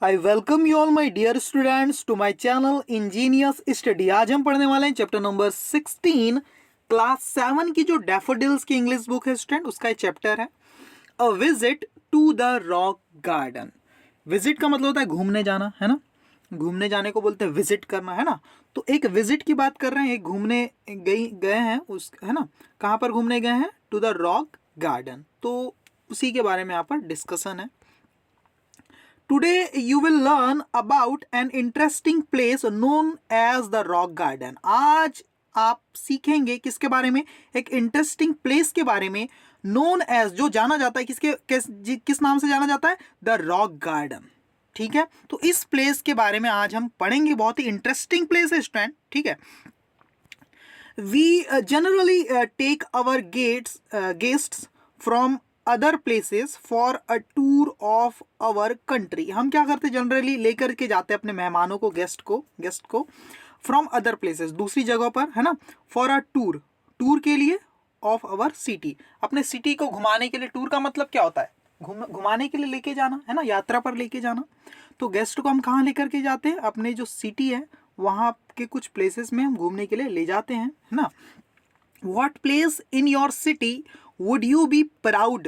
I welcome you all my dear students to my channel engineers study. आज हम पढ़ने वाले हैं चैप्टर नंबर 16 क्लास 7 की जो डैफोडिल्स की इंग्लिश बुक है स्टूडेंट, उसका एक चैप्टर है a visit to the rock garden. Visit का मतलब होता है घूमने जाना, है ना। घूमने जाने को बोलते हैं विजिट करना, है ना। तो एक विजिट की बात कर रहे हैं, एक घूमने गए हैं उस, है ना। कहाँ पर घूमने गए हैं? To the rock garden. तो उसी के बारे में यहाँ पर डिस्कशन है। Today you will learn about an interesting place known as the rock garden. आज आप सीखेंगे किसके बारे में? एक इंटरेस्टिंग प्लेस के बारे में, known as, जो जाना जाता है किस नाम से जाना जाता है? The rock garden. ठीक है, तो इस प्लेस के बारे में आज हम पढ़ेंगे। बहुत ही इंटरेस्टिंग प्लेस है स्टूडेंट, ठीक है। We generally take our guests from other places for a tour of our country. हम क्या करते हैं? जनरली लेकर के जाते हैं अपने मेहमानों को, गेस्ट को फ्रॉम अदर प्लेसेस, दूसरी जगहों पर, है ना। फॉर अ टूर के लिए ऑफ आवर सिटी, अपने सिटी को घुमाने के लिए। टूर का मतलब क्या होता है? घुमाने के लिए लेके जाना, है ना, यात्रा पर लेके जाना। तो गेस्ट को हम कहाँ लेकर के जाते हैं? अपने जो सिटी है वहाँ के कुछ प्लेसेस में हम घूमने के लिए ले जाते हैं, है ना। What place in your city would you be proud?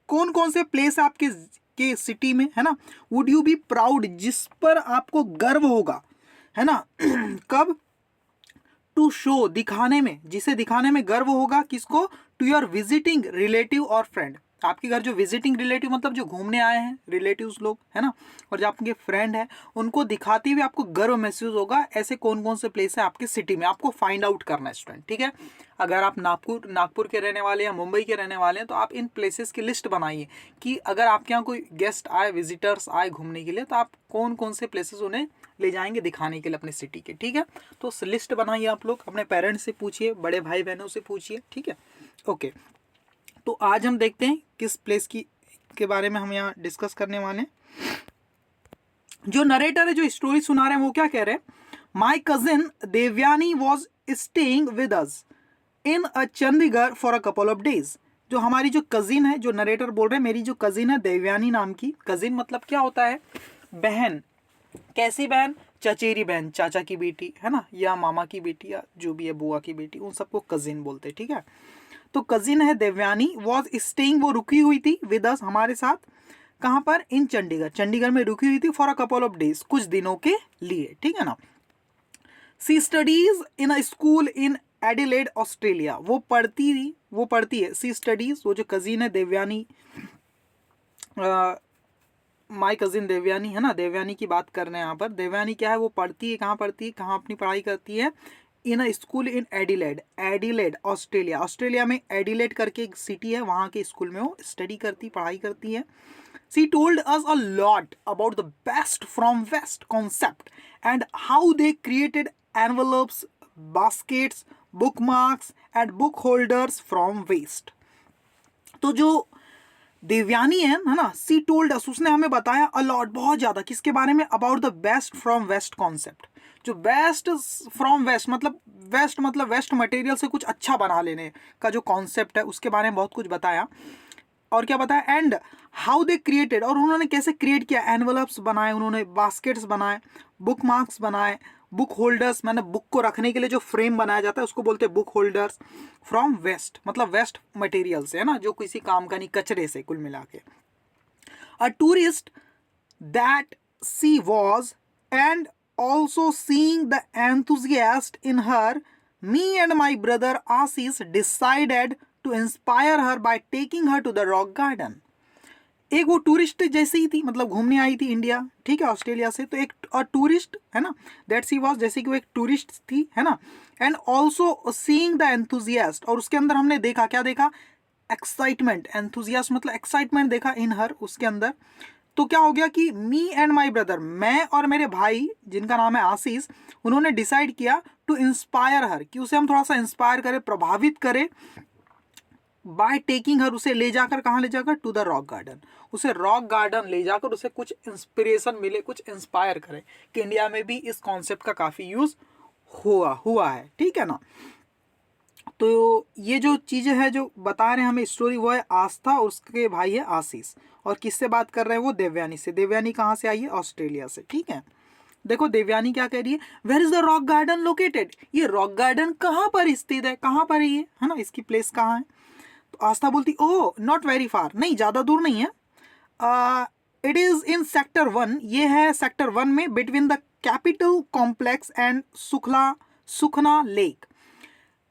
कौन कौन से प्लेस आपके सिटी में, है ना, वुड यू बी प्राउड, जिस पर आपको गर्व होगा, है ना। कब? टू शो, दिखाने में, जिसे दिखाने में गर्व होगा। किसको? टू योर विजिटिंग रिलेटिव और फ्रेंड। आपके घर जो विजिटिंग रिलेटिव मतलब जो घूमने आए हैं रिलेटिव्स लोग, है ना, और जो आपके फ्रेंड है, उनको दिखाते हुए आपको गर्व महसूस होगा। ऐसे कौन कौन से प्लेस है आपके सिटी में, आपको फाइंड आउट करना है स्टूडेंट, ठीक है। अगर आप नागपुर के रहने वाले हैं, मुंबई के रहने वाले हैं, तो आप इन प्लेसेस की लिस्ट बनाइए कि अगर आपके यहाँ कोई गेस्ट आए, विजिटर्स आए घूमने के लिए, तो आप कौन कौन से प्लेसेस उन्हें ले जाएंगे दिखाने के लिए अपने सिटी के, ठीक है। तो लिस्ट बनाइए आप लोग, अपने पेरेंट्स से पूछिए, बड़े भाई बहनों से पूछिए, ठीक है। ओके, तो आज हम देखते हैं किस प्लेस के बारे में हम यहाँ डिस्कस करने वाले हैं। जो नरेटर है, जो स्टोरी सुना रहे हैं, वो क्या कह रहे हैं? My cousin Devyani was staying with us in a Chandigarh for a couple of days. जो हमारी जो कजिन है, जो नरेटर बोल रहे हैं, मेरी जो कजिन है देवयानी नाम की। कजिन मतलब क्या होता है? बहन। कैसी बहन? चचेरी बहन, चाचा की बेटी, है ना, या मामा की बेटी, या जो भी है बुआ की बेटी, उन सबको कजिन बोलते हैं, ठीक है। तो कजिन है देवयानी, वॉज स्टेइंग, वो रुकी हुई थी, विद अस, हमारे साथ। कहाँ पर? इन चंडीगढ़, चंडीगढ़ में रुकी हुई थी, for a couple of days, कुछ दिनों के लिए, ठीक है ना। She studies in a school in Adelaide Australia. वो पढ़ती है। सी स्टडीज, वो जो कजिन है देवयानी, माई कजिन देवयानी, है ना, देवयानी की बात कर रहे हैं यहाँ पर। देवयानी क्या है? वो पढ़ती है। कहाँ पढ़ती है? कहाँ अपनी पढ़ाई करती है? In a school in Adelaide Australia. Australia में एडिलेड करके एक सिटी है, वहाँ के स्कूल में वो स्टडी करती, पढ़ाई करती है। She told us a lot about the best from West concept and how they created envelopes, baskets, bookmarks and book holders from waste. तो जो देवयानी है ना, सी टोल्ड अस, उसने हमें बताया अलॉट, बहुत ज़्यादा, किसके बारे में? About the best from waste concept. जो बेस्ट फ्रॉम वेस्ट मतलब वेस्ट मटेरियल से कुछ अच्छा बना लेने का जो कॉन्सेप्ट है, उसके बारे में बहुत कुछ बताया। और क्या बताया? एंड हाउ दे क्रिएटेड, और उन्होंने कैसे क्रिएट किया। एनवलप्स बनाए उन्होंने, बास्केट्स बनाए, बुक मार्क्स बनाए, बुक होल्डर्स, मैंने बुक को रखने के लिए जो फ्रेम बनाया जाता है उसको बोलते हैं बुक होल्डर्स। फ्रॉम वेस्ट मतलब वेस्ट मटेरियल से, है ना, जो किसी काम का नहीं, कचरे से, कुल मिला के। A tourist that she was and also seeing the enthusiast in her, me and my brother Asis decided to inspire her by taking her to the rock garden. एक वो टूरिस्ट जैसे ही थी, मतलब घूमने आई थी इंडिया, ठीक है, ऑस्ट्रेलिया से। तो एक टूरिस्ट, है ना, दैट सी वॉज, जैसे कि वो एक टूरिस्ट थी, है ना। And also seeing the enthusiast, और उसके अंदर हमने देखा, क्या देखा? एक्साइटमेंट। एंथुजियास्ट मतलब एक्साइटमेंट देखा इन हर, उसके अंदर। तो क्या हो गया कि मी एंड माई ब्रदर, मैं और मेरे भाई जिनका नाम है आशीष, उन्होंने डिसाइड किया टू इंस्पायर हर, कि उसे हम थोड़ा सा इंस्पायर करें, प्रभावित करें, बाय टेकिंग हर, उसे ले जाकर, कहाँ ले जाकर? To the rock garden. उसे रॉक गार्डन ले जाकर उसे कुछ इंस्पिरेशन मिले, कुछ इंस्पायर करें, कि इंडिया में भी इस कॉन्सेप्ट का काफ़ी यूज़ हुआ है, ठीक है ना। तो ये जो चीज़ें हैं जो बता रहे हैं हमें स्टोरी, वो है आस्था और उसके भाई है आशीष। और किससे बात कर रहे हैं वो? देवयानी से। देवयानी कहाँ से आई है? ऑस्ट्रेलिया से। ठीक है, देखो देवयानी क्या कह रही है, where is the rock garden located, ये रॉक गार्डन कहाँ पर स्थित है, कहाँ पर है ये, है ना, इसकी प्लेस कहाँ है? तो आस्था बोलती ओ नॉट वेरी फार, नहीं ज़्यादा दूर नहीं है, इट इज़ इन सेक्टर 1, ये है सेक्टर 1 में, between the capital complex and Sukhna lake.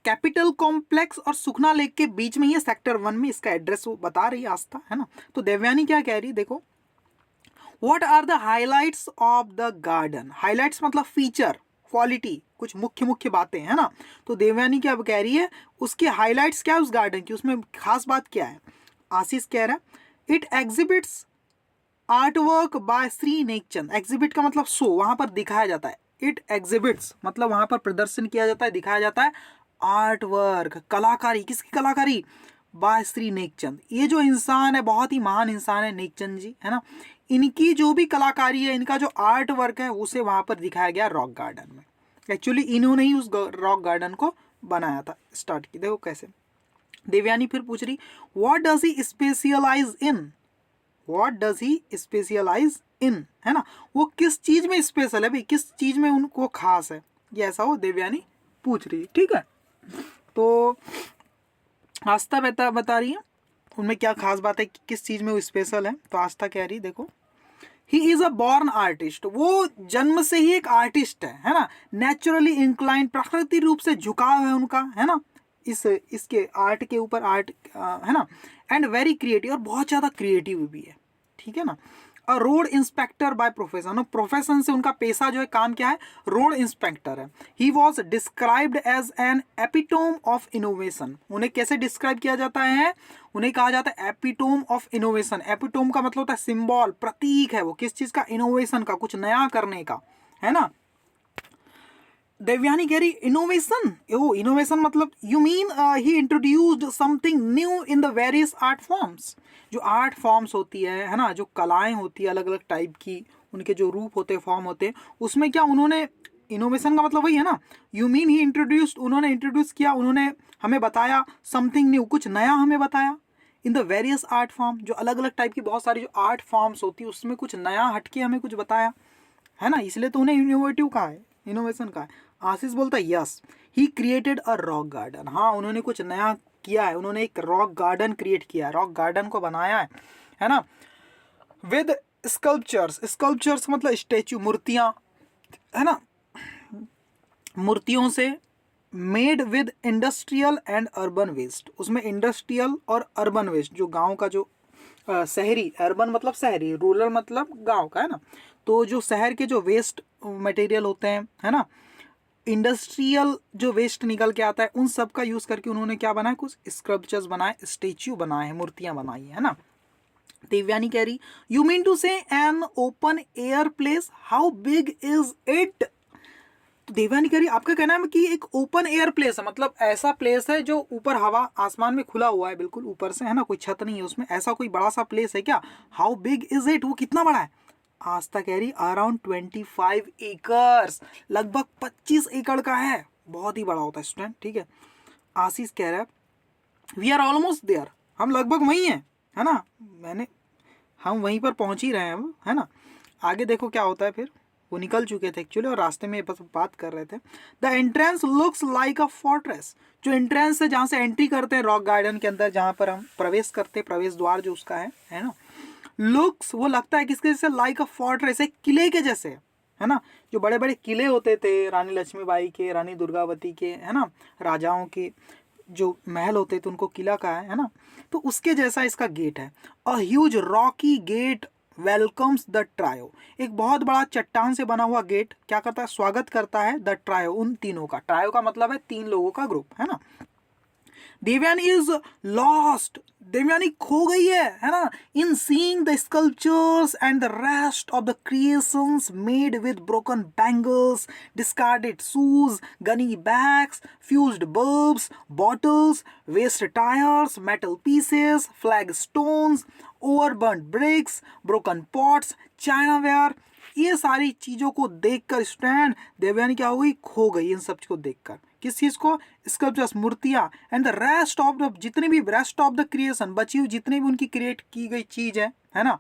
Capital complex और सुखना लेक के बीच में ये सेक्टर 1 में, इसका एड्रेस वो बता रही है आस्था, है ना। तो देवयानी क्या कह रही, देखो, what are the highlights of the garden, highlights मतलब फीचर, क्वालिटी, कुछ मुख्य मुख्य बातें, है ना। तो देवयानी क्या कह रही है, उसके हाईलाइट्स क्या है उस गार्डन की, उसमें खास बात क्या है? आशीष कह रहा है it exhibits art work by Shri Nek Chand. Exhibit का मतलब शो, वहां पर दिखाया जाता है। इट एग्जिबिट्स मतलब वहां पर प्रदर्शन किया जाता है, दिखाया जाता है आर्ट वर्क, कलाकारी, किसकी कलाकारी? बाय श्री नेकचंद। ये जो इंसान है बहुत ही महान इंसान है नेकचंद जी, है ना, इनकी जो भी कलाकारी है, इनका जो आर्ट वर्क है, उसे वहां पर दिखाया गया रॉक गार्डन में। एक्चुअली इन्होंने ही उस रॉक गार्डन को बनाया था, स्टार्ट की। देखो कैसे। देवयानी फिर पूछ रही, what does he specialise in, what does he specialise in, है ना, वो किस चीज में स्पेशल है भाई, किस चीज में उनको खास है, ये ऐसा वो देवयानी पूछ रही है। ठीक है, तो आस्था बता रही है उनमें क्या खास बात है, किस चीज में वो स्पेशल है। तो आस्था कह रही, देखो, he is a born artist, वो जन्म से ही एक आर्टिस्ट है ना, नेचुरली इंक्लाइंड, प्राकृतिक रूप से झुकाव है उनका, है ना, इसके आर्ट के ऊपर, आर्ट है ना, एंड वेरी क्रिएटिव, और बहुत ज़्यादा क्रिएटिव भी है। ठीक है ना। A road inspector by profession, profession से उनका पेशा जो है, काम क्या है, रोड इंस्पेक्टर है। He was described as an epitome of innovation, उन्हें कैसे डिस्क्राइब किया जाता है, उन्हें कहा जाता है एपिटोम ऑफ इनोवेशन। एपिटोम का मतलब होता है सिंबल, प्रतीक है वो, किस चीज का? इनोवेशन का, कुछ नया करने का, है ना। देवयानी कह रही इनोवेशन, ओ इनोवेशन मतलब you mean he introduced something new in the various art forms. जो आर्ट फॉर्म्स होती है ना, जो कलाएं होती है अलग अलग टाइप की, उनके जो रूप होते हैं, फॉर्म होते हैं, उसमें क्या उन्होंने, इनोवेशन का मतलब वही है ना, यू मीन ही इंट्रोड्यूस्ड, उन्होंने इंट्रोड्यूस किया, उन्होंने हमें बताया समथिंग न्यू, कुछ नया हमें बताया, in the various art form, जो अलग अलग टाइप की बहुत सारी जो आर्ट फॉर्म्स होती है, उसमें कुछ नया हटके हमें कुछ बताया, है ना, इसलिए तो उन्हें इनोवेटिव कहा है, इनोवेशन का है। आशीष बोलता है yes he created a rock garden, हाँ उन्होंने कुछ नया किया है, उन्होंने एक रॉक गार्डन क्रिएट किया है, रॉक गार्डन को बनाया है ना, विद स्कल्पचर्स, स्कल्पचर्स मतलब स्टेच्यू, मूर्तियां, है ना, मूर्तियों से, made with industrial and urban waste, उसमें इंडस्ट्रियल और अर्बन वेस्ट, जो गांव का जो शहरी, अर्बन मतलब शहरी, रूरल मतलब गांव का, है ना, तो जो शहर के जो वेस्ट मटेरियल होते हैं, है ना, इंडस्ट्रियल जो वेस्ट निकल के आता है, उन सब का यूज करके उन्होंने क्या बनाया, कुछ स्कल्पचर्स बनाए, स्टेच्यू बनाए हैं, मूर्तियां बनाई है ना। देवयानी कह रही, यू मीन टू से an open air place, how big is it. तो देवयानी कह रही, आपका कहना है कि एक ओपन एयर प्लेस है, मतलब ऐसा प्लेस है जो ऊपर हवा आसमान में खुला हुआ है, बिल्कुल ऊपर से, है ना, कोई छत नहीं है उसमें, ऐसा कोई बड़ा सा प्लेस है क्या? हाउ बिग इज इट, वो कितना बड़ा है? आस्था कह रही अराउंड 25 एकर्स, लगभग 25 एकड़ का है, बहुत ही बड़ा होता है स्टूडेंट। ठीक है, आशीष कह रहा है वी आर ऑलमोस्ट देयर, हम लगभग वहीं हैं, है ना, हम वहीं पर पहुंच ही रहे हैं अब, है ना। आगे देखो क्या होता है फिर, वो निकल चुके थे एक्चुअली और रास्ते में बस बात कर रहे थे। The entrance looks like a fortress, जो एंट्रेंस है जहाँ से एंट्री करते हैं रॉक गार्डन के अंदर, जहाँ पर हम प्रवेश करते हैं, प्रवेश द्वार जो उसका है ना, लुक्स वो लगता है किसके जैसे, लाइक अ फोर्ट्रेस, एक किले के जैसे, है ना, जो बड़े बड़े किले होते थे रानी लक्ष्मीबाई के, रानी दुर्गावती के, है ना, राजाओं के जो महल होते थे उनको किला का है ना, तो उसके जैसा इसका गेट है। A huge rocky gate welcomes the trio, एक बहुत बड़ा चट्टान से बना हुआ गेट क्या करता है, स्वागत करता है द ट्रायो, उन तीनों का, ट्रायो का मतलब है 3 लोगों का ग्रुप, है ना। देवयानी इज लॉस्ट, देवयानी खो गई है ना, in seeing the sculptures and the rest of the creations made with broken bangles, discarded shoes, gunny bags, fused bulbs, bottles, waste tyres, metal pieces, flag stones, overburned bricks, broken pots, chinaware, ये सारी चीजों को देखकर student Devyani क्या हो गई, खो गई इन सब को देखकर। किस चीज को? स्कल्पचर्स, मूर्तियां, and the rest of the, जितने भी रेस्ट ऑफ द क्रिएशन, बची हुई जितनी भी उनकी क्रिएट की गई चीज है ना,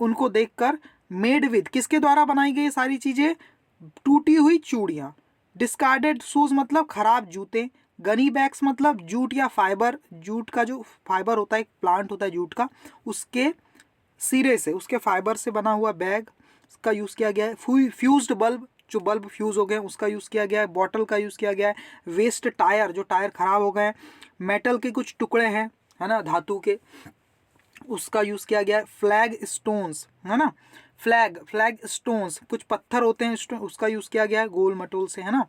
उनको देखकर मेड विद, किसके द्वारा बनाई गई सारी चीजें? टूटी हुई चूड़ियां। डिस्कार्डेड शूज मतलब खराब जूते। गनी बैग्स मतलब जूट या फाइबर, जूट का जो फाइबर होता है, एक प्लांट होता है जूट का, उसके सिरे से, उसके फाइबर से बना हुआ बैग का यूज़ किया गया है। फ्यूज्ड बल्ब, जो बल्ब फ्यूज हो गए उसका यूज़ किया गया है। बॉटल का यूज़ किया गया है। वेस्ट टायर, जो टायर खराब हो गए हैं। मेटल के कुछ टुकड़े हैं, है ना, धातु के, उसका यूज़ किया गया है। फ्लैग स्टोन्स, है ना, फ्लैग स्टोन्स, कुछ पत्थर होते हैं, उसका यूज़ किया गया है गोल मटोल से, है ना।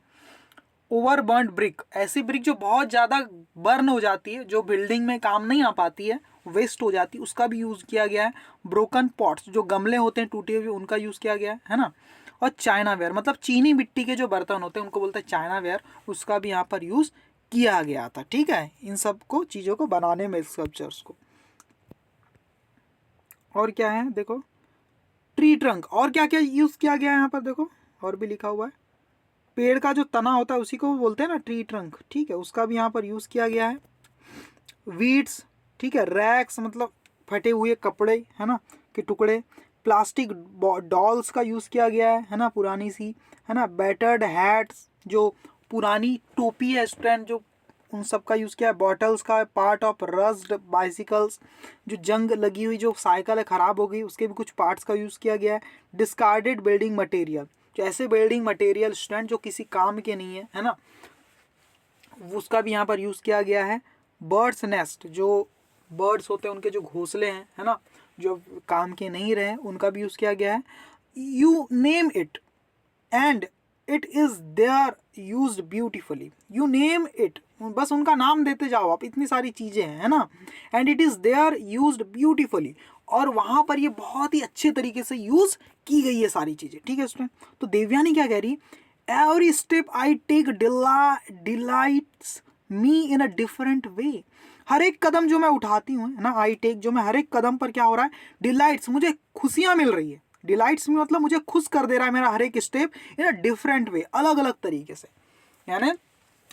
ओवर बर्न्ड ब्रिक, ऐसी ब्रिक जो बहुत ज़्यादा बर्न हो जाती है, जो बिल्डिंग में काम नहीं आ पाती है, वेस्ट हो जाती है, उसका भी यूज़ किया गया है। ब्रोकन पॉट्स, जो गमले होते हैं टूटे हुए, उनका यूज़ किया गया है ना। और चाइना वेयर, मतलब चीनी मिट्टी के जो बर्तन होते हैं उनको बोलते हैं चाइना वेयर, उसका भी यहाँ पर यूज़ किया गया था। ठीक है, इन सब को चीज़ों को बनाने में, स्कल्पचर्स को। और क्या है देखो, ट्री ट्रंक, और क्या क्या यूज़ किया गया है यहाँ पर देखो, और भी लिखा हुआ है। पेड़ का जो तना होता है उसी को बोलते हैं ना ट्री ट्रंक, ठीक है, उसका भी यहाँ पर यूज़ किया गया है। वीड्स, ठीक है, रैक्स मतलब फटे हुए कपड़े, है ना, के टुकड़े। प्लास्टिक डॉल्स का यूज़ किया गया है ना, पुरानी सी, है ना। बैटर्ड हैट्स, जो पुरानी टोपी है स्टैंड, जो उन सब का यूज़ किया है। बॉटल्स का, पार्ट ऑफ रस्ड बाइसिकल्स, जो जंग लगी हुई जो साइकिल है ख़राब हो गई, उसके भी कुछ पार्ट्स का यूज़ किया गया है। डिस्कार्डेड बिल्डिंग मटेरियल, जो ऐसे बिल्डिंग मटेरियल स्टैंड जो किसी काम के नहीं है ना, उसका भी यहाँ पर यूज़ किया गया है। बर्ड्स नेस्ट, जो बर्ड्स होते हैं उनके जो घोंसले हैं, है ना, जो काम के नहीं रहे, उनका भी यूज़ किया गया है। You name it and it is there used beautifully, you name it, बस उनका नाम देते जाओ आप, इतनी सारी चीज़ें हैं, है ना। And it is there used beautifully, और वहाँ पर ये बहुत ही अच्छे तरीके से यूज़ की गई है सारी चीज़ें। ठीक है स्टूडेंट, तो देवयानी क्या कह रही? Every step I take delights me in a different way, हर एक कदम जो मैं उठाती हूँ, है ना, आई टेक, जो मैं हर एक कदम पर क्या हो रहा है? डिलाइट्स, मुझे खुशियाँ मिल रही है। डिलाइट्स में मतलब मुझे खुश कर दे रहा है मेरा हर एक स्टेप इन अ डिफरेंट वे, अलग अलग तरीके से। यानी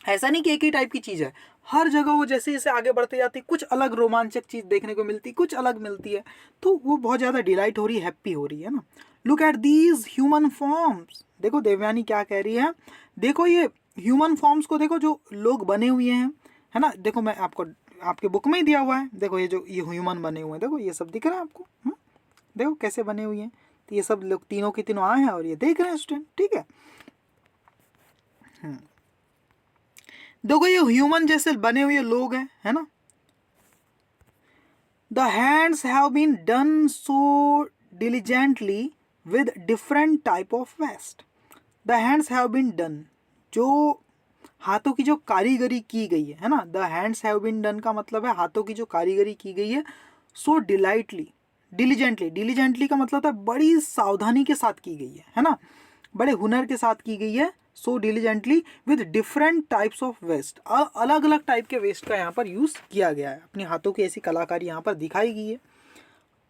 ऐसा नहीं कि एक ही टाइप की चीज़ है, हर जगह वो जैसे जैसे आगे बढ़ते जाती है कुछ अलग रोमांचक चीज़ देखने को मिलती, कुछ अलग मिलती है, तो वो बहुत ज़्यादा डिलाइट हो रही है, हैप्पी हो रही है ना। Look at these human forms, देखो देवयानी क्या कह रही है, देखो ये ह्यूमन फॉर्म्स को देखो, जो लोग बने हुए हैं, है ना। देखो मैं आपको आपके बुक में ही दिया हुआ है, देखो ये जो ये ह्यूमन बने हुए हैं, देखो ये सब दिख रहा है आपको, देखो कैसे बने हुए हैं, तो ये सब लोग तीनों के तीनों आए हैं और ये देख रहे हैं स्टूडेंट। ठीक है, देखो ये ह्यूमन जैसे बने हुए लोग हैं, है ना। The hands have been done so diligently with different type of waste, the hands have been done, जो हाथों की जो कारीगरी की गई है ना, the hands have been done का मतलब है हाथों की जो कारीगरी की गई है, सो डिलीजेंटली, डिलीजेंटली का मतलब है बड़ी सावधानी के साथ की गई है ना, बड़े हुनर के साथ की गई है। So diligently with different types of waste, अलग अलग टाइप के वेस्ट का यहाँ पर यूज़ किया गया है, अपनी हाथों की ऐसी कलाकारी यहाँ पर दिखाई गई है।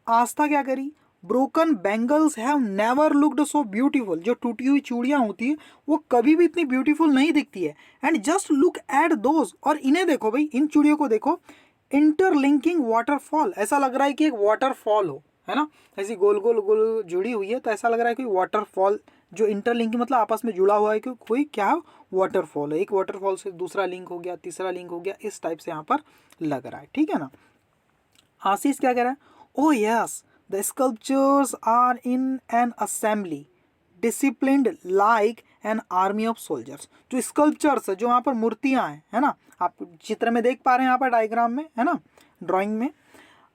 आस्था क्या करी? Broken bangles have never looked so beautiful, जो टूटी हुई चूड़ियाँ होती है वो कभी भी इतनी ब्यूटीफुल नहीं दिखती है। And just look at those, और इन्हें देखो भाई, इन चूड़ियों को देखो। इंटरलिंकिंग वाटरफॉल, ऐसा लग रहा है कि एक वाटरफॉल हो, है ना, ऐसी गोल गोल गोल जुड़ी हुई है, तो ऐसा लग रहा है कि वाटरफॉल, जो इंटरलिंकिंग मतलब आपस में जुड़ा हुआ है, कि कोई क्या वाटरफॉल है, एक वाटरफॉल से दूसरा लिंक हो गया, तीसरा लिंक हो गया, इस टाइप से यहाँ पर लग रहा है। ठीक है ना। आशीष क्या कह रहा है? Oh yes, the sculptures are in an assembly disciplined like an army of soldiers, जो स्कल्पचर्स है, जो वहाँ पर मूर्तियाँ हैं, है ना, आप चित्र में देख पा रहे हैं यहाँ पर डायग्राम में, है ना, ड्राइंग में।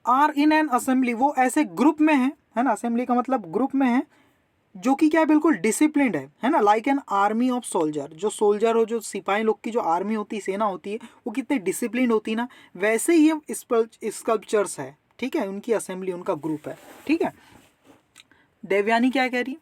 आर इन एन असेंबली, वो ऐसे ग्रुप में है ना, असेंबली का मतलब ग्रुप में है, जो कि क्या है, बिल्कुल डिसिप्लिन्ड है ना, like an army of soldier, जो सोल्जर हो, जो सिपाही लोग की जो आर्मी होती है, सेना होती है, वो कितने डिसिप्लिन होती है ना, वैसे ही ये स्कल्पचर्स है। ठीक है, उनकी असेंबली, उनका ग्रुप है। ठीक है, देवयानी क्या कह रही?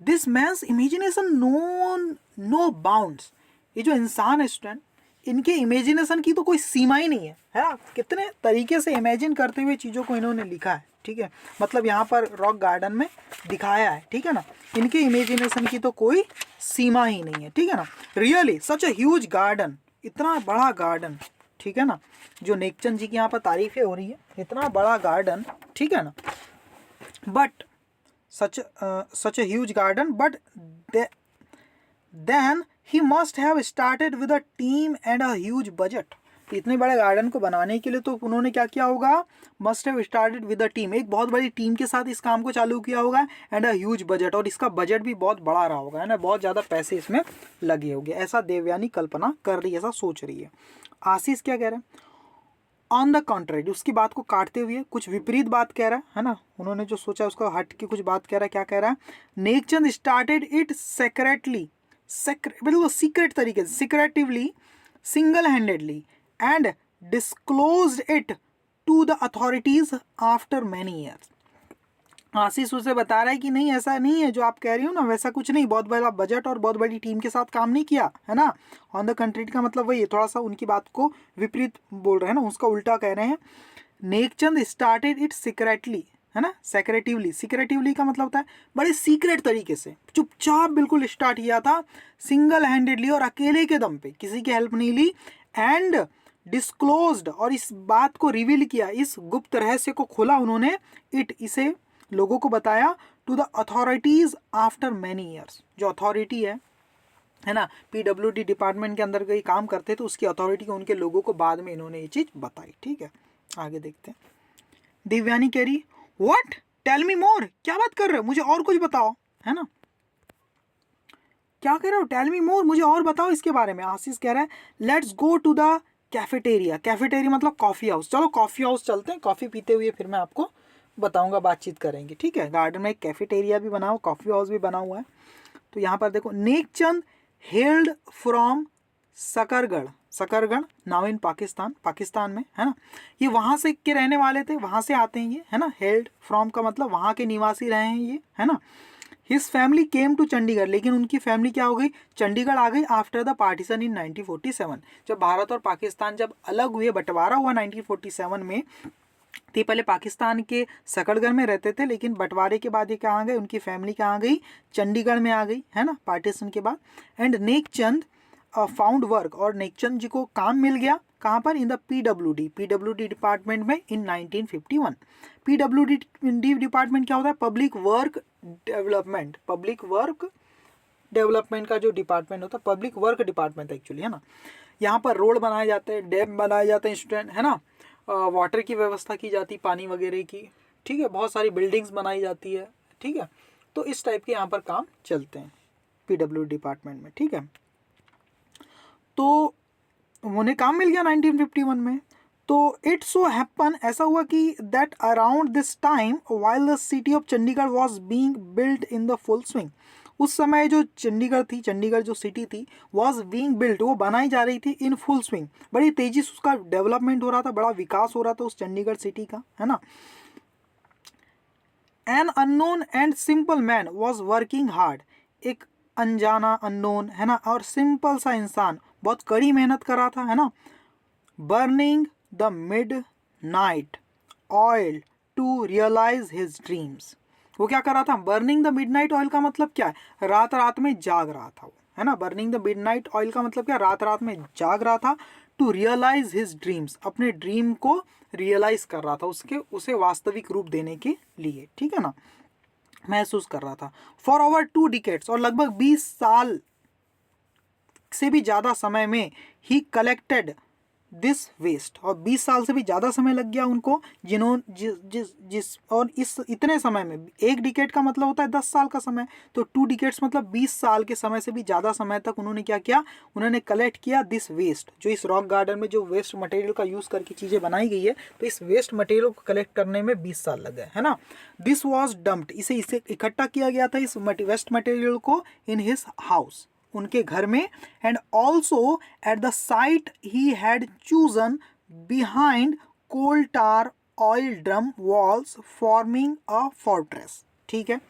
This man's imagination no bounds, ये जो इंसान है स्टूडेंट, इनके इमेजिनेशन की तो कोई सीमा ही नहीं है ना, कितने तरीके से इमेजिन करते हुए चीज़ों को इन्होंने लिखा है। ठीक है, मतलब यहाँ पर रॉक गार्डन में दिखाया है। ठीक है ना, इनके इमेजिनेशन की तो कोई सीमा ही नहीं है, ठीक है ना। Really such a huge garden, इतना बड़ा गार्डन, ठीक है ना, जो नेकचंद जी की यहाँ पर तारीफें हो रही है, इतना बड़ा गार्डन, ठीक है ना। But such a huge garden, but then he must have started with a team and a huge budget. इतने बड़े गार्डन को बनाने के लिए तो उन्होंने क्या किया होगा, must have started with a team, एक बहुत बड़ी टीम के साथ इस काम को चालू किया होगा, एंड अ ह्यूज बजट, और इसका बजट भी बहुत बड़ा रहा होगा, है ना, बहुत ज़्यादा पैसे इसमें लगे होंगे, ऐसा देवयानी कल्पना कर रही है, ऐसा सोच रही है। आशीष क्या कह रहे हैं, ऑन द कॉन्ट्रेरी, उसकी बात को काटते हुए कुछ विपरीत बात कह रहा है ना, उन्होंने जो सोचा उसका हट के कुछ बात कह रहा है, क्या कह रहा है, नेकचंद स्टार्टेड इट सेक्रेटली, बिल्कुल सीक्रेट तरीके से, secretively, single handedly, and disclosed it to the authorities after many years. Ashish उसे बता रहा है कि नहीं, ऐसा नहीं है जो आप कह रही हो ना, वैसा कुछ नहीं, बहुत बड़ा बजट और बहुत बड़ी टीम के साथ काम नहीं किया, है ना। ऑन द कंट्री का मतलब वही है, थोड़ा सा उनकी बात को विपरीत बोल रहे हैं ना, उसका उल्टा कह रहे हैं। नेकचंद स्टार्टेड इट सीक्रेटली, है ना, सेक्रेटिवली, सीक्रेटिवली का मतलब होता है बड़े सीक्रेट तरीके से, चुपचाप बिल्कुल स्टार्ट किया था, सिंगल हैंडेडली, और अकेले के दम पे, किसी की हेल्प नहीं ली, एंड डिस्क्लोज्ड, और इस बात को रिवील किया, इस गुप्त रहस्य को खोला उन्होंने, इट, इसे लोगों को बताया, to the authorities after many years, जो अथॉरिटी है ना, पीडब्ल्यूडी डिपार्टमेंट के अंदर कई काम करते तो उसकी अथॉरिटी को, उनके लोगों को बाद में इन्होंने ये चीज बताई, ठीक है। आगे देखते हैं। दिव्यानी कह रही, व्हाट, टेल मी मोर, क्या बात कर रहे हो, मुझे और कुछ बताओ, है ना, क्या कह रहे हो, टेल मी मोर, मुझे और बताओ इसके बारे में। आशीष कह रहा है, let's go to the cafeteria, cafeteria मतलब कॉफी हाउस, चलो कॉफी हाउस चलते हैं, कॉफी पीते हुए फिर मैं आपको बताऊंगा, बातचीत करेंगे, ठीक है। गार्डन में एक कैफेटेरिया भी बना हुआ, कॉफी हाउस भी बना हुआ है। तो यहाँ पर देखो, Nekchand hailed from Shakargarh, Shakargarh now in Pakistan, Pakistan में, है ना, ये वहाँ से के रहने वाले थे, वहाँ से आते हैं ये, है ना, हेल्ड फ्रॉम का मतलब वहाँ के निवासी रहे हैं ये, है ना। His family came to Chandigarh, लेकिन उनकी फैमिली क्या हो गई, चंडीगढ़ आ गई, आफ्टर द पार्टीशन इन 1947, जब भारत और पाकिस्तान जब अलग हुए, बंटवारा हुआ 1947 में, तो पहले पाकिस्तान के सकरगढ़ में रहते थे, लेकिन बंटवारे के बाद ये कहाँ गए, उनकी फैमिली कहाँ गई, चंडीगढ़ में आ गई, है ना, पार्टीशन के बाद। एंड नेकचंद फाउंड वर्क, और नेकचंद जी को काम मिल गया, कहाँ पर, इन द पीडब्ल्यूडी डिपार्टमेंट में इन 1951। पीडब्ल्यूडी डिपार्टमेंट क्या होता है, public work development, public work development का जो डिपार्टमेंट होता है, पब्लिक वर्क डिपार्टमेंट एक्चुअली, है ना। यहाँ पर रोड बनाए जाते हैं, डैम बनाए जाते हैं, स्टूडेंट, है ना, वाटर की व्यवस्था की जाती, पानी वगैरह की, ठीक है, बहुत सारी बिल्डिंग्स बनाई जाती है, ठीक है। तो इस टाइप के यहाँ पर काम चलते हैं पीडब्ल्यू डिपार्टमेंट में, ठीक है। तो उन्हें काम मिल गया 1951 में। तो इट सो हैपन, ऐसा हुआ कि that around this time while the city of Chandigarh was being built in the full swing, उस समय जो चंडीगढ़ थी, चंडीगढ़ जो सिटी थी, वाज बीइंग बिल्ट, वो बनाई जा रही थी इन फुल स्विंग, बड़ी तेजी से उसका डेवलपमेंट हो रहा था, बड़ा विकास हो रहा था उस चंडीगढ़ सिटी का, है ना। An unknown and simple man was working hard, एक अनजाना, अननोन, है ना, और सिंपल सा इंसान बहुत कड़ी मेहनत कर रहा था, है ना, burning the midnight oil to realise his dreams, वो क्या कर रहा था, बर्निंग द मिडनाइट ऑयल का मतलब क्या है, रात रात में जाग रहा था वो, है ना, बर्निंग द मिडनाइट ऑयल का मतलब क्या, रात रात में जाग रहा था, टू रियलाइज हिज ड्रीम्स, अपने ड्रीम को रियलाइज कर रहा था, उसे वास्तविक रूप देने के लिए, ठीक है ना, महसूस कर रहा था। फॉर ओवर 2 डिकेड्स, और लगभग 20 साल से भी ज़्यादा समय में ही कलेक्टेड दिस वेस्ट, और 20 साल से भी ज़्यादा समय लग गया उनको, जिस और इस इतने समय में, एक डिकेड का मतलब होता है 10 साल का समय, तो 2 डिकेड्स मतलब 20 साल के समय से भी ज़्यादा समय तक उन्होंने क्या किया, उन्होंने कलेक्ट किया दिस वेस्ट, जो इस रॉक गार्डन में जो वेस्ट मटेरियल का यूज़ करके चीज़ें बनाई गई है, तो इस वेस्ट मटेरियल को कलेक्ट करने में 20 साल लग गए, है ना। दिस वॉज डम्प्ड, इसे इकट्ठा किया गया था, इस वेस्ट मटेरियल को, इन हिज हाउस, उनके घर में, and also at the site he had chosen behind coal tar oil drum walls forming a fortress, ठीक है।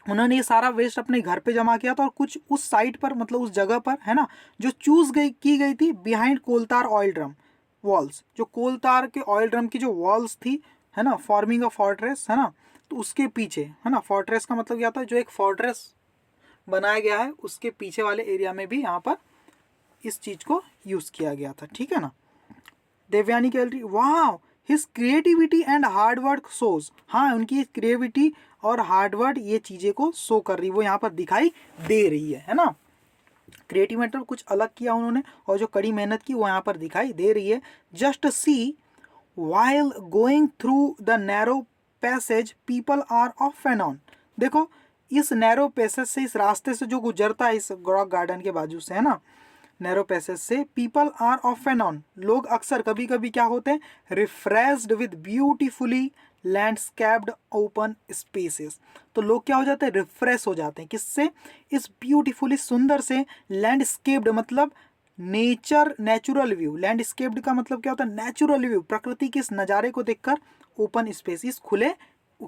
उन्होंने ये सारा वेस्ट अपने घर पे जमा किया था, और कुछ उस साइट पर, मतलब उस जगह पर, है ना, जो की गई थी, बिहाइंड कोलतार ऑयल ड्रम वॉल्स, जो कोलतार के ऑयल ड्रम की जो वॉल्स थी, है ना, फॉर्मिंग अ फोर्ट्रेस, है ना, तो उसके पीछे, है ना, फोर्ट्रेस का मतलब क्या था, जो एक फोर्ट्रेस बनाया गया है उसके पीछे वाले एरिया में भी यहाँ पर इस चीज़ को यूज़ किया गया था, ठीक है ना। देवयानी गैलरी, वाह his creativity and hard work shows, हाँ उनकी क्रिएटिविटी और हार्ड वर्क ये चीज़ें को शो कर रही, वो यहाँ पर दिखाई दे रही है ना। क्रिएटिव मतलब कुछ अलग किया उन्होंने और जो कड़ी मेहनत की वो यहाँ पर दिखाई दे रही है। Just see while going through the narrow passage people are off and on, देखो इस नैरो पैसेज से, इस रास्ते से जो गुजरता है इस रॉक गार्डन के बाजू से, है ना, नैरो पैसेज से, people are off and on, लोग अक्सर कभी कभी क्या होते हैं, refreshed with beautifully landscaped open spaces, तो लोग क्या हो जाते हैं, रिफ्रेश हो जाते हैं किससे, इस ब्यूटीफुली सुंदर से लैंडस्केप्ड मतलब नेचर, नेचुरल व्यू, लैंडस्केप्ड का मतलब क्या होता है, नेचुरल व्यू, प्रकृति के इस नज़ारे को देखकर, ओपन स्पेसिस खुले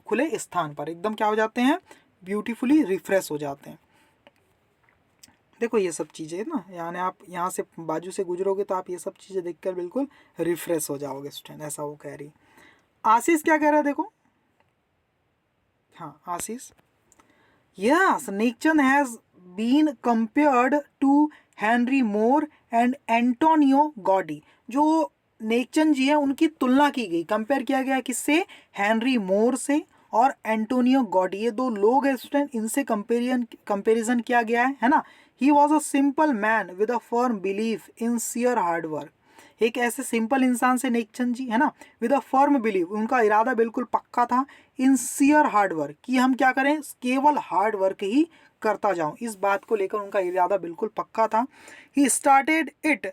खुले स्थान पर एकदम क्या हो जाते हैं, ब्यूटीफुली रिफ्रेश हो जाते हैं। देखो ये सब चीज़ें ना, यानी आप यहाँ से बाजू से गुजरोगे तो आप ये सब चीज़ें देखकर बिल्कुल रिफ्रेश हो जाओगे स्टूडेंट, ऐसा वो कह रही। आशीष क्या कह रहा है देखो, हाँ Ashish, yes Nekchand has been compared to Henry Moore and Antonio Gaudi, जो नेक्चर जी है उनकी तुलना की गई, कंपेयर किया गया किससे, हेनरी मोर से और एंटोनियो गॉडी, ये दो लोग हैं स्टूडेंट, इनसे कंपेरिजन किया गया है ना। He was a simple man with a firm belief in sheer hard work, एक ऐसे सिंपल इंसान से नेक्चर जी, है ना, विद अ फर्म बिलीव, उनका इरादा बिल्कुल पक्का था, इन सियर हार्ड वर्क, कि हम क्या करें, केवल हार्ड वर्क ही करता जाऊं, इस बात को लेकर उनका इरादा बिल्कुल पक्का था। He started it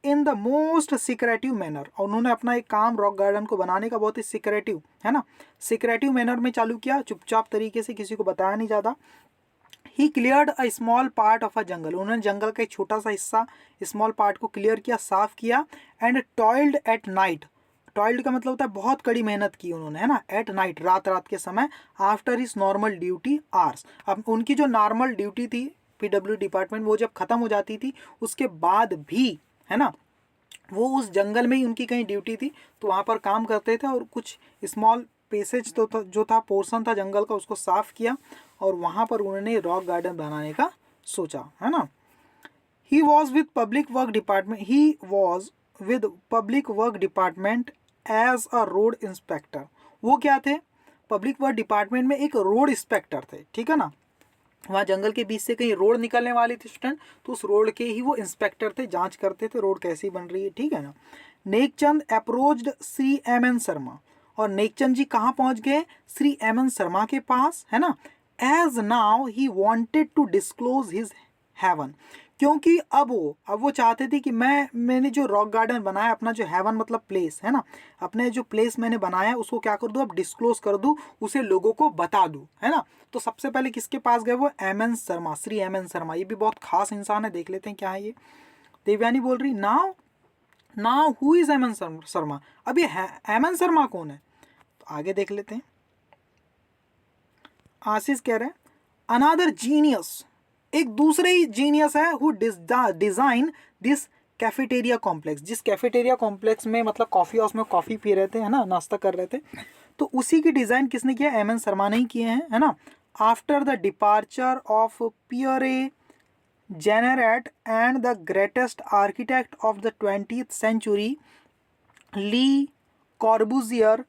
in the most secretive manner, और उन्होंने अपना एक काम रॉक गार्डन को बनाने का बहुत ही सिक्रेटिव, है ना, सिक्रेटिव मैनर में चालू किया, चुपचाप तरीके से, किसी को बताया नहीं ज़्यादा। He cleared a small part of a jungle, उन्होंने जंगल का एक छोटा सा हिस्सा, स्मॉल पार्ट को क्लियर किया, साफ किया। And toiled at night, toiled का मतलब होता है बहुत कड़ी मेहनत की उन्होंने, है ना, एट नाइट, रात रात के समय, after his normal duty hours, अब उनकी जो नॉर्मल ड्यूटी थी पीडब्ल्यू डिपार्टमेंट, वो जब खत्म हो जाती थी उसके बाद भी, है ना, वो उस जंगल में ही उनकी कहीं ड्यूटी थी तो वहाँ पर काम करते थे, और कुछ स्मॉल पैसेज तो जो था, पोर्शन था जंगल का, उसको साफ किया और वहाँ पर उन्होंने रॉक गार्डन बनाने का सोचा, है ना। He was with public work department, he was with public work department as a road inspector, वो क्या थे, पब्लिक वर्क डिपार्टमेंट में एक रोड इंस्पेक्टर थे, ठीक है ना, वहाँ जंगल के बीच से कहीं रोड निकलने वाली थी स्टूडेंट, तो उस रोड के ही वो इंस्पेक्टर थे, जांच करते थे रोड कैसी बन रही है, ठीक है ना। Nekchand approached Shri M N Sharma, और नेकचंद जी कहाँ पहुँच गए, श्री एम एन शर्मा के पास, है ना। As now he wanted to disclose his haven, क्योंकि अब वो चाहते थे कि मैंने जो रॉक गार्डन बनाया, अपना जो हेवन मतलब प्लेस, है ना, अपने जो प्लेस मैंने बनाया उसको क्या कर दूँ, अब डिस्क्लोज कर दूँ, उसे लोगों को बता दूँ, है ना। तो सबसे पहले किसके पास गए, वो M N Sharma, Shri M N Sharma, ये भी बहुत खास इंसान है, देख लेते हैं क्या है ये। देवयानी बोल रही, now who is M N Sharma, अब ये एम एन शर्मा कौन है, तो आगे देख लेते हैं। आशीष कह रहे हैं अनादर जीनियस, एक दूसरे ही जीनियस है, who design this cafeteria complex, जिस कैफेटेरिया कॉम्प्लेक्स में मतलब कॉफ़ी हाउस में कॉफ़ी पी रहे थे, है ना, नाश्ता कर रहे थे, तो उसी की डिज़ाइन किसने किया, एम एन शर्मा ने ही किए हैं, है ना। After the departure of Pierre Jeanneret and the greatest architect of the 20th century Le Corbusier,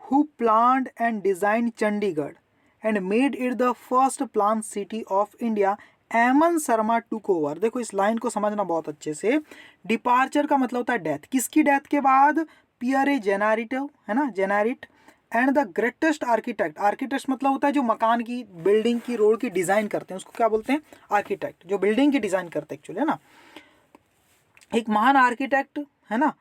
who planned and designed Chandigarh and made it the first plan city of India, M N Sharma took over. देखो इस line को समझना बहुत अच्छे से, departure का मतलब होता है डेथ, किसकी डेथ के बाद, पियरे जेनारिटो, है ना, Jeanneret, and the greatest architect, architect मतलब होता है जो मकान की, बिल्डिंग की, रोड की डिज़ाइन करते हैं, उसको क्या बोलते हैं, आर्किटेक्ट, जो बिल्डिंग की डिज़ाइन करते हैं एक्चुअली, है ना, एक महान आर्किटेक्ट, है ना,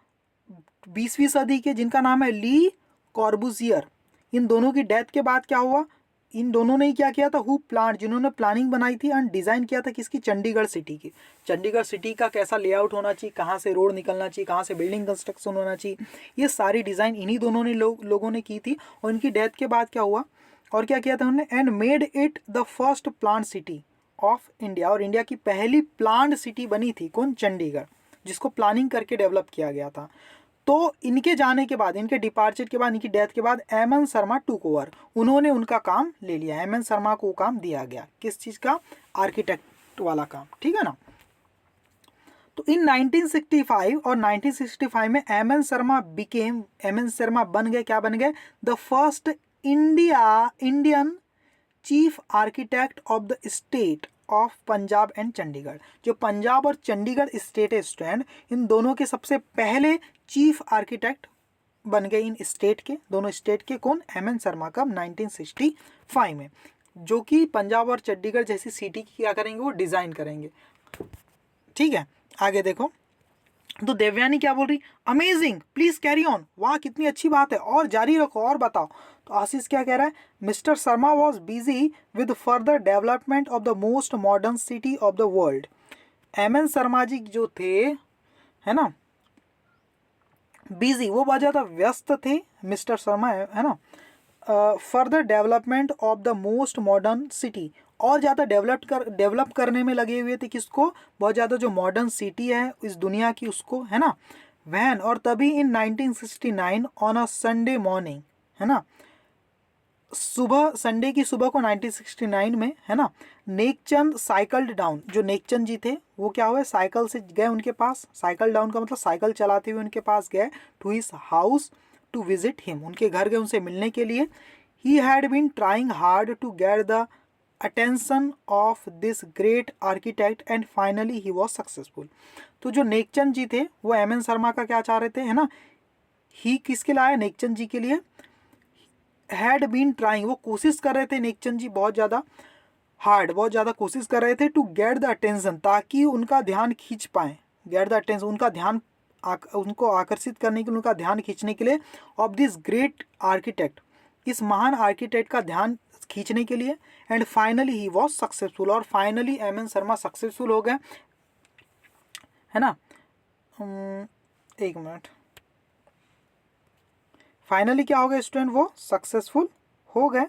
20वीं सदी के, जिनका नाम है ली कॉर्बुजियर। इन दोनों की डेथ के बाद क्या हुआ, इन दोनों ने क्या किया था, हु प्लान, जिन्होंने प्लानिंग बनाई थी एंड डिज़ाइन किया था किसकी, चंडीगढ़ सिटी की, चंडीगढ़ सिटी का कैसा लेआउट होना चाहिए, कहाँ से रोड निकलना चाहिए, कहाँ से बिल्डिंग कंस्ट्रक्शन होना चाहिए, ये सारी डिज़ाइन इन्हीं दोनों ने लोगों ने की थी। और इनकी डेथ के बाद क्या हुआ, और क्या किया था उन्होंने, and made it the first plan city of India, और इंडिया की पहली प्लान्ड सिटी बनी थी कौन, चंडीगढ़, जिसको प्लानिंग करके डेवलप किया गया था। तो इनके जाने के बाद, इनके डिपार्चर के बाद, इनकी डेथ के बाद एम.एन. शर्मा टूक ओवर, उन्होंने उनका काम ले लिया। एम.एन. शर्मा को काम दिया गया, किस चीज़ का? आर्किटेक्ट वाला काम, ठीक है ना। तो इन 1965 और 1965 में एम.एन. शर्मा बन गए, क्या बन गए? The first Indian chief architect of the state of Punjab and Chandigarh. जो पंजाब और चंडीगढ़ स्टेट है स्टूडेंट, इन दोनों के सबसे पहले चीफ आर्किटेक्ट बन गए इन स्टेट के, दोनों स्टेट के। कौन? एम.एन. शर्मा का 1965 में, जो कि पंजाब और चंडीगढ़ जैसी सिटी की क्या करेंगे? वो डिज़ाइन करेंगे, ठीक है। आगे देखो, तो देवयानी क्या बोल रही? Amazing, please carry on. वाह कितनी अच्छी बात है, और जारी रखो और बताओ। तो आशीष क्या कह रहा है? Mister Sharma was busy with further development of the most modern city of the world. M N. Sharma ji जो थे, है ना, बिजी, वो बहुत ज़्यादा व्यस्त थे, मिस्टर शर्मा, है ना, further development of the most modern city, और ज़्यादा डेवलप करने में लगे हुए थे। किसको? बहुत ज़्यादा जो मॉडर्न सिटी है इस दुनिया की, उसको, है ना। वैन, और तभी इन 1969 ऑन अ संडे मॉर्निंग, है ना, सुबह, संडे की सुबह को 1969 में, है ना, नेकचंद साइकिल्ड डाउन। जो नेकचंद जी थे वो क्या हुए? साइकिल से गए उनके पास। साइकिल डाउन का मतलब साइकिल चलाते हुए उनके पास गए। To his house to visit him, उनके घर गए उनसे मिलने के लिए। He had been trying hard to get the attention of this great architect and finally he was successful. तो जो नेकचंद जी थे वो एम.एन. शर्मा का क्या चाह रहे थे, है ना, ही किसके लिए आया? नेकचंद जी के लिए। हैड बीन ट्राइंग, वो कोशिश कर रहे थे नेकचंद जी बहुत ज़्यादा हार्ड, बहुत ज़्यादा कोशिश कर रहे थे। टू गेट द अटेंशन, ताकि उनका ध्यान खींच पाए। गेट द अटेंशन, उनका ध्यान, उनको आकर्षित करने के लिए, उनका ध्यान खींचने के लिए, ऑफ दिस ग्रेट आर्किटेक्ट, इस महान आर्किटेक्ट का ध्यान खींचने के लिए। And finally he was successful, और फाइनली एम.एन. शर्मा सक्सेसफुल हो गए, है ना। एक मिनट, फाइनली क्या हो गए स्टूडेंट? वो सक्सेसफुल हो गए।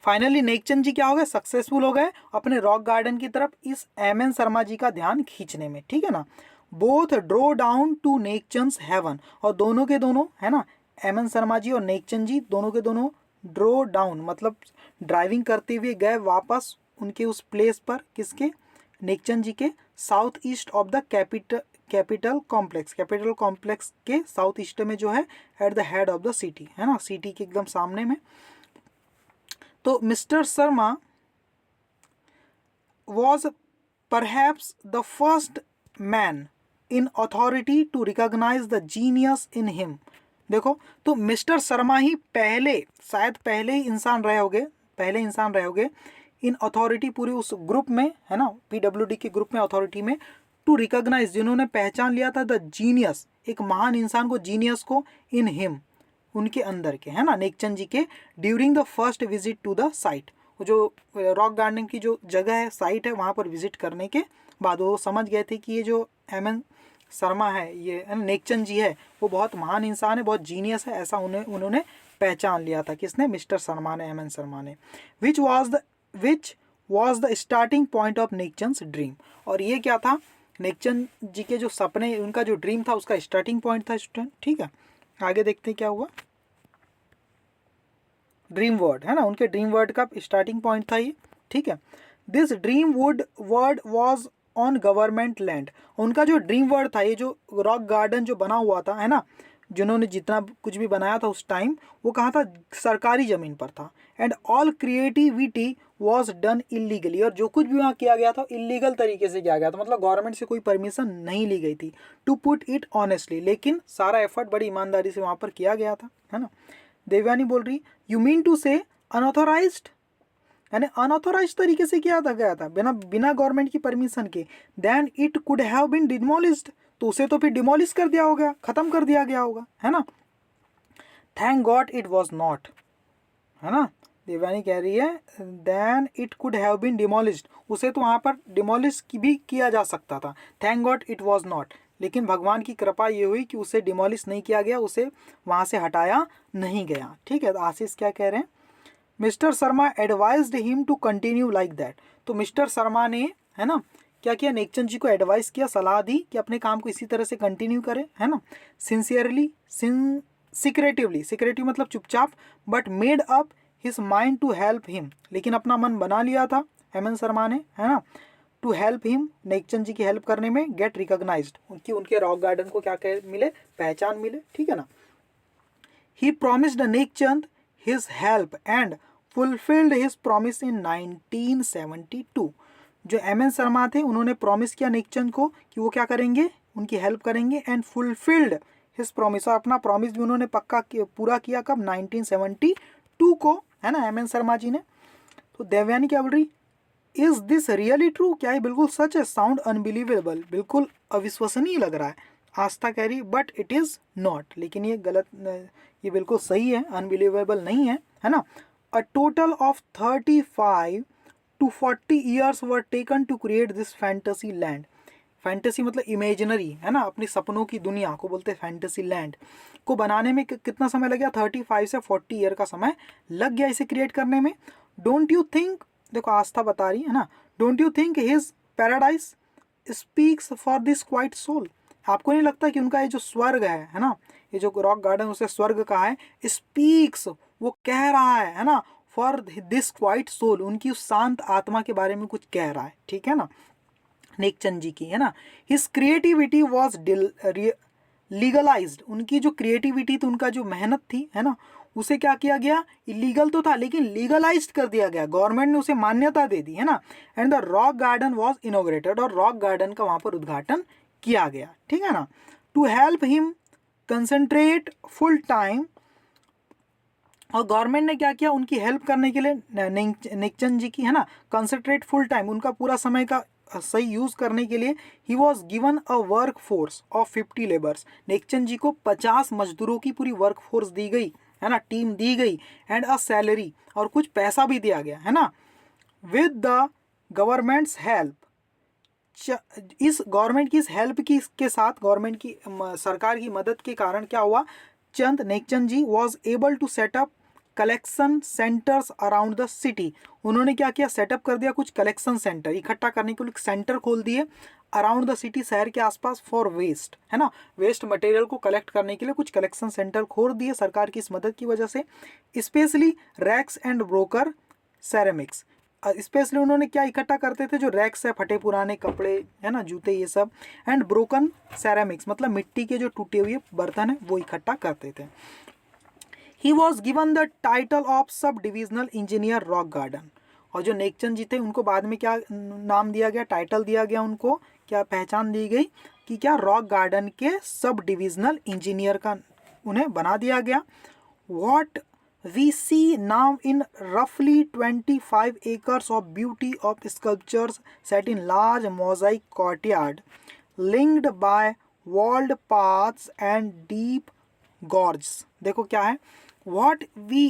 फाइनली नेकचंद जी क्या हो गए? सक्सेसफुल हो गए अपने रॉक गार्डन की तरफ इस एम.एन. शर्मा जी का ध्यान खींचने में, ठीक है ना। Both drew down to Nekchand's haven, और दोनों के दोनों, है ना, एम.एन. शर्मा जी और नेकचंद जी दोनों के दोनों ड्रो डाउन मतलब ड्राइविंग करते हुए गए वापस उनके उस प्लेस पर, किसके? नेकचंद जी के। South east of the capital complex के साउथ ईस्ट में जो है, at the head of the city, है ना, सिटी के एकदम सामने में। तो mister Sharma was perhaps the first man in authority to recognise the genius in him. देखो, तो मिस्टर शर्मा ही पहले, शायद पहले ही इंसान रहे होंगे इन अथॉरिटी, पूरी उस ग्रुप में, है ना, PWD के ग्रुप में, अथॉरिटी में, टू रिकॉग्नाइज, जिन्होंने पहचान लिया था द जीनियस, एक महान इंसान को, जीनियस को, इन हिम, उनके अंदर के, है ना, नेकचंद जी के। During the first visit to the site, जो रॉक गार्डन की जो जगह है, साइट है, वहाँ पर विजिट करने के बाद वो समझ गए थे कि ये जो एम.एन. शर्मा है, ये नेकचंद जी है, वो बहुत महान इंसान है, बहुत जीनियस है, ऐसा उन्होंने पहचान लिया था। किसने? मिस्टर शर्मा ने, एम.एन. शर्मा ने। Which was the starting point of Nekchand's dream, और ये क्या था? नेकचंद जी के जो सपने, उनका जो ड्रीम था, उसका स्टार्टिंग पॉइंट था स्टूडेंट, ठीक है। आगे देखते हैं क्या हुआ। ड्रीम वर्ड, है ना, उनके ड्रीम वर्ड का स्टार्टिंग पॉइंट था ये, ठीक है। This dream word was on government land, उनका जो ड्रीम वर्ड था, ये जो रॉक गार्डन जो बना हुआ था, है ना, जिन्होंने जितना कुछ भी बनाया था उस टाइम, वो कहाँ था? सरकारी ज़मीन पर था। And all creativity was done illegally, और जो कुछ भी वहाँ किया गया था इलीगल तरीके से किया गया था, मतलब गवर्नमेंट से कोई परमिशन नहीं ली गई थी। टू पुट इट ऑनेस्टली, लेकिन सारा एफर्ट बड़ी ईमानदारी से वहाँ पर किया गया था, है ना। देवयानी बोल रही, यू मीन टू से अनऑथोराइज्ड, यानी अनऑथोराइज तरीके से किया था, गया था, बिना गवर्नमेंट की परमिशन के। Then it could have been demolished, तो उसे तो फिर डिमोलिश कर दिया होगा, खत्म कर दिया गया होगा, है ना। Thank God it was not, है ना, देवयानी कह रही है then it could have been demolished, उसे तो वहाँ पर डिमोलिश भी किया जा सकता था। Thank God it was not, लेकिन भगवान की कृपा ये हुई कि उसे डिमोलिश नहीं किया गया, उसे वहाँ से हटाया नहीं गया, ठीक है। तो आशीष क्या कह रहे हैं? Mister Sharma advised him to continue like that, तो मिस्टर शर्मा ने, है ना, क्या किया, नेकचंद जी को एडवाइस किया, सलाह दी कि अपने काम को इसी तरह से कंटिन्यू करें, है ना, सिंसियरली, सिक्रेटिवली, सिक्रेटिव मतलब चुपचाप, but made up his mind to help him, लेकिन अपना मन बना लिया था हेमंत शर्मा ने, है ना, to help him, Nekchand ji की हेल्प करने में, गेट रिकॉग्नाइज्ड, उनके रॉक गार्डन को क्या मिले, पहचान मिले, ठीक है ना। He promised Nekchand his help and fulfilled his promise in 1972। जो एम एन शर्मा थे उन्होंने प्रॉमिस किया नेकचंद को कि वो क्या करेंगे, उनकी हेल्प करेंगे, एंड फुलफिल्ड हिज प्रॉमिस, और अपना प्रॉमिस भी उन्होंने पक्का पूरा किया कब, 1972 को, है ना, एम एन शर्मा जी ने। तो देवयानी क्या बोल रही, इज दिस रियली ट्रू, क्या ये बिल्कुल सच है, साउंड अनबिलीवेबल, बिल्कुल अविश्वसनीय लग रहा है। आस्था कह रही बट इट इज़ नॉट, लेकिन ये गलत, ये बिल्कुल सही है, अनबिलीवेबल नहीं है ना। A total of 35 to 40 years were taken to create this fantasy land। Fantasy मतलब इमेजिनरी, है ना, अपनी सपनों की दुनिया को बोलते हैं फैंटेसी लैंड, को बनाने में कितना समय लग गया, 35 से 40 ईयर का समय लग गया इसे क्रिएट करने में। डोंट यू थिंक, देखो आस्था बता रही है ना, don't you think his paradise speaks for this quiet soul, आपको नहीं लगता कि उनका ये जो स्वर्ग है ना, ये जो रॉक गार्डन उसे स्वर्ग कहा है, स्पीक्स वो कह रहा है ना, फॉर दिस क्वाइट सोल, उनकी उस शांत आत्मा के बारे में कुछ कह रहा है, ठीक है ना, नेकचंद जी की, है ना। हिज क्रिएटिविटी वॉज लीगलाइज्ड, उनकी जो क्रिएटिविटी थी, उनका जो मेहनत थी, है ना, उसे क्या किया गया, इलीगल तो था लेकिन लीगलाइज्ड कर दिया गया, गवर्नमेंट ने उसे मान्यता दे दी, है ना। And the rock garden was inaugurated, और रॉक गार्डन का वहां पर उद्घाटन किया गया, ठीक है ना। To help him concentrate full time, और गवर्नमेंट ने क्या किया, उनकी हेल्प करने के लिए नेकचंद जी की, है ना, कंसंट्रेट फुल टाइम, उनका पूरा समय का सही यूज करने के लिए, he was given a work force of 50 labours, Nekchand ji को 50 मजदूरों की पूरी वर्क फोर्स दी गई, है ना, टीम दी गई, एंड अ सैलरी, और कुछ पैसा भी दिया गया, है ना। विद द गवर्नमेंट्स हेल्प, इस गवर्नमेंट की इस हेल्प की के साथ, गवर्नमेंट की सरकार की मदद के कारण क्या हुआ, Nekchand ji was able to set up collection centres around the city, उन्होंने क्या किया, सेटअप कर दिया कुछ कलेक्शन सेंटर, इकट्ठा करने के लिए सेंटर खोल दिए अराउंड द सिटी, शहर के आसपास, फॉर वेस्ट, है ना, वेस्ट मटेरियल को कलेक्ट करने के लिए कुछ कलेक्शन सेंटर खोल दिए सरकार की इस मदद की वजह से। Especially rags and broken ceramics, especially उन्होंने क्या इकट्ठा करते थे, जो रैक्स है, फटे पुराने कपड़े, है ना, जूते, ये सब, एंड ब्रोकन सेरेमिक्स मतलब मिट्टी के जो टूटे हुए बर्तन है वो इकट्ठा करते थे। ही was given the title of sub divisional engineer rock garden, और जो नेकचंद जी थे उनको बाद में क्या नाम दिया गया, टाइटल दिया गया, उनको क्या पहचान दी गई कि क्या, रॉक गार्डन के सब डिविजनल इंजीनियर का उन्हें बना दिया गया। What we see now in roughly 25 acres of beauty of sculptures set in large mosaic courtyard linked by walled paths and deep gorges। देखो क्या है, what we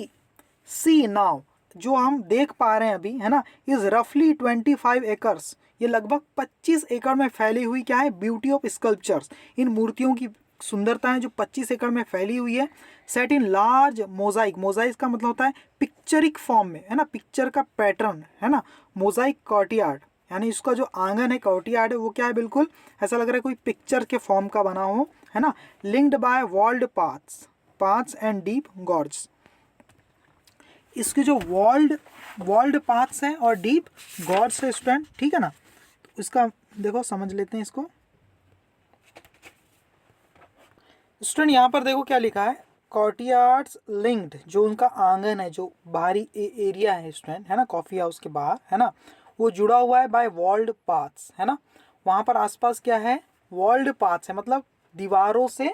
see now, जो हम देख पा रहे हैं अभी, है ना, इज रफली 25 एकर्स, ये लगभग 25 एकड़ में फैली हुई क्या है, ब्यूटी ऑफ स्कल्पचर्स, इन मूर्तियों की सुंदरता है जो 25 एकड़ में फैली हुई है, set in large Mosaic, Mosaic का मतलब होता है पिक्चरिक फॉर्म में, है ना, पिक्चर का पैटर्न, है ना, मोजाइक कॉर्टियार्ड, यानी इसका जो आंगन है, कॉर्टियार्ड है, वो क्या है, बिल्कुल ऐसा लग रहा है कोई पिक्चर के फॉर्म का बना हो, है ना, linked by walled paths and deep gorge, इसके जो वॉल्ड पाथ्स हैं और डीप गॉर्ज है स्टूडेंट, ठीक है ना। तो इसका देखो समझ लेते हैं इसको स्टूडेंट, यहाँ पर देखो क्या लिखा है, कॉर्टियार्ड्स लिंक्ड, जो उनका आंगन है, जो बाहरी एरिया है स्टूडेंट, है ना, कॉफी हाउस के बाहर, है ना, वो जुड़ा हुआ है बाय वॉल्ड पाथ्स, है ना, वहाँ पर आसपास क्या है, वॉल्ड पाथ्स है, मतलब दीवारों से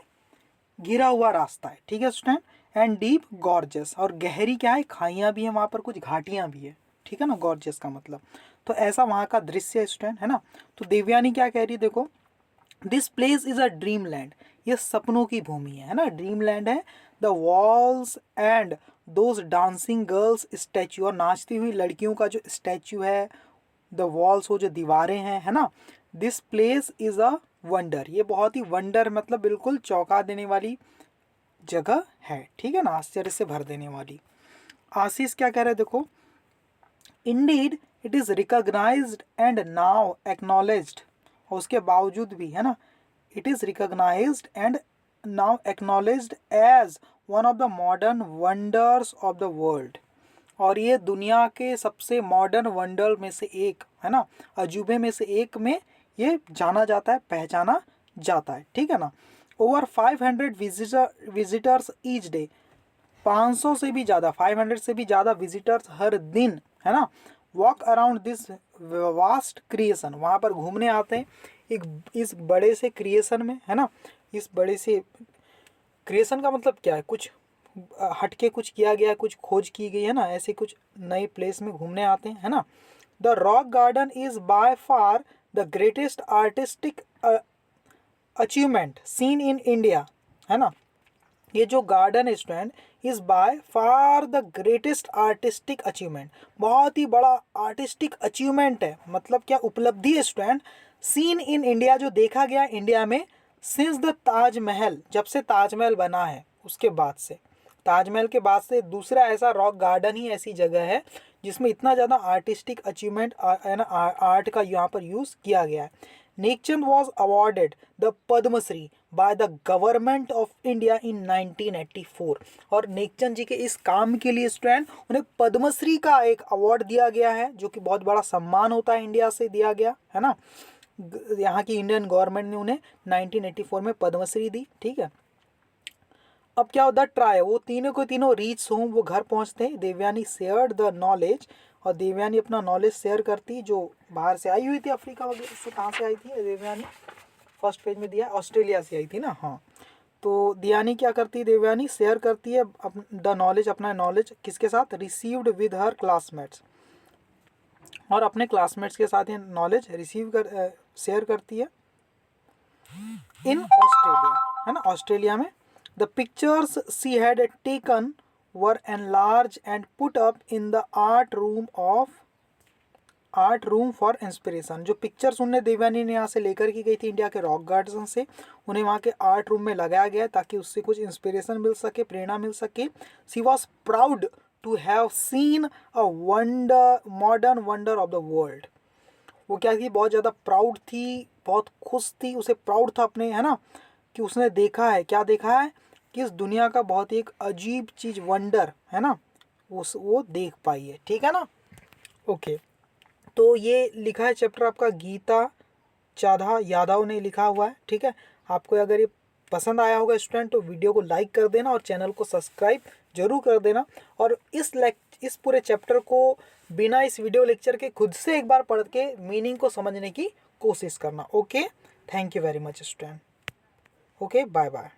घिरा हुआ रास्ता है, ठीक है स्टूडेंट, एंड डीप गॉर्जेस, और गहरी क्या है, खाइयाँ भी हैं वहाँ पर, कुछ घाटियाँ भी है, ठीक है ना, गॉर्जेस का मतलब, तो ऐसा वहाँ का दृश्य है स्टूडेंट, है ना। तो देवयानी क्या कह रही है, देखो, this place is a dream land, ये सपनों की भूमि है ना, ड्रीम लैंड है। The walls and those dancing girls statue, और नाचती हुई लड़कियों का जो स्टैचू है, द वॉल्स, वो जो दीवारें हैं, है ना, this place is a wonder, ये बहुत ही वंडर मतलब बिल्कुल चौंका देने वाली जगह है, ठीक है ना, आश्चर्य से भर देने वाली। आशीष क्या कह रहे हैं, देखो, indeed it is recognised and now acknowledged, और उसके बावजूद भी, है ना, it is recognised and now acknowledged as one of the modern wonders of the world, और ये दुनिया के सबसे मॉडर्न वंडर में से एक, है ना, अजूबे में से एक में ये जाना जाता है, पहचाना जाता है, ठीक है ना। ओवर 500 विजिटर्स ईच डे, 500 से भी ज़्यादा, 500 से भी ज़्यादा विजिटर्स हर दिन, है ना, walk around this vast creation, वहाँ पर घूमने आते हैं एक इस बड़े से क्रिएशन में, है ना। इस बड़े से क्रिएशन का मतलब क्या है, कुछ हटके कुछ किया गया, कुछ खोज की गई, है ना, ऐसे कुछ नए प्लेस में घूमने आते हैं, है ना। The rock garden is by far the greatest artistic achievement seen in India, है ना। ये जो गार्डन है student, is by far the greatest artistic achievement, बहुत ही बड़ा आर्टिस्टिक अचीवमेंट है, मतलब क्या उपलब्धि है स्टूडेंट, सीन इन इंडिया, जो देखा गया इंडिया में, सिंस द ताजमहल, जब से ताजमहल बना है उसके बाद से, ताजमहल के बाद से दूसरा ऐसा रॉक गार्डन ही ऐसी जगह है जिसमें इतना ज़्यादा आर्टिस्टिक अचीवमेंट, है ना, आर्ट का यहाँ पर यूज़ किया गया है। Nekchand was awarded the Padmashri by the government of India in 1984, और नेकचंद जी के इस काम के लिए स्टूडेंट उन्हें पद्मश्री का एक अवार्ड दिया गया है, जो कि बहुत बड़ा सम्मान होता है, इंडिया से दिया गया, है ना। यहाँ की इंडियन गवर्नमेंट ने उन्हें 1984 में पद्मश्री दी, ठीक है। अब क्या होता है, ट्राई, वो तीनों को तीनों रीच होम, वो घर पहुँचते हैं, देवयानी शेयर्ड द नॉलेज, और देवयानी अपना नॉलेज शेयर करती, जो बाहर से आई हुई थी, अफ्रीका वगैरह से, कहाँ से आई थी देवयानी, फर्स्ट पेज में दिया ऑस्ट्रेलिया से आई थी ना, हाँ। तो दियानी क्या करती है, देवयानी शेयर करती है द नॉलेज, अपना नॉलेज किसके साथ, रिसीव्ड विद हर क्लासमेट्स, और अपने क्लासमेट्स के साथ ये नॉलेज रिसीव कर शेयर करती है इन ऑस्ट्रेलिया, है ना, ऑस्ट्रेलिया में। The pictures she had taken were enlarge and put up in the art room for inspiration, जो पिक्चर्स उन्हें देवयानी ने यहाँ से लेकर की गई थी इंडिया के रॉक गार्डन से, उन्हें वहाँ के आर्ट रूम में लगाया गया ताकि उससे कुछ इंस्पिरेशन मिल सके, प्रेरणा मिल सके। She was proud to have seen a wonder, modern wonder of the world, वो क्या थी, बहुत ज़्यादा प्राउड थी, बहुत खुश थी, उसे प्राउड था अपने, है ना, कि उसने देखा है, क्या देखा है, कि इस दुनिया का बहुत ही एक अजीब चीज़, वंडर, है ना, वो देख पाई है, ठीक है ना। ओके, तो ये लिखा है चैप्टर आपका गीता चाधा यादव ने लिखा हुआ है, ठीक है। आपको अगर ये पसंद आया होगा स्टूडेंट तो वीडियो को लाइक कर देना और चैनल को सब्सक्राइब जरूर कर देना, और इस पूरे चैप्टर को बिना इस वीडियो लेक्चर के खुद से एक बार पढ़ के मीनिंग को समझने की कोशिश करना। Okay, thank you very much student. Okay, bye bye.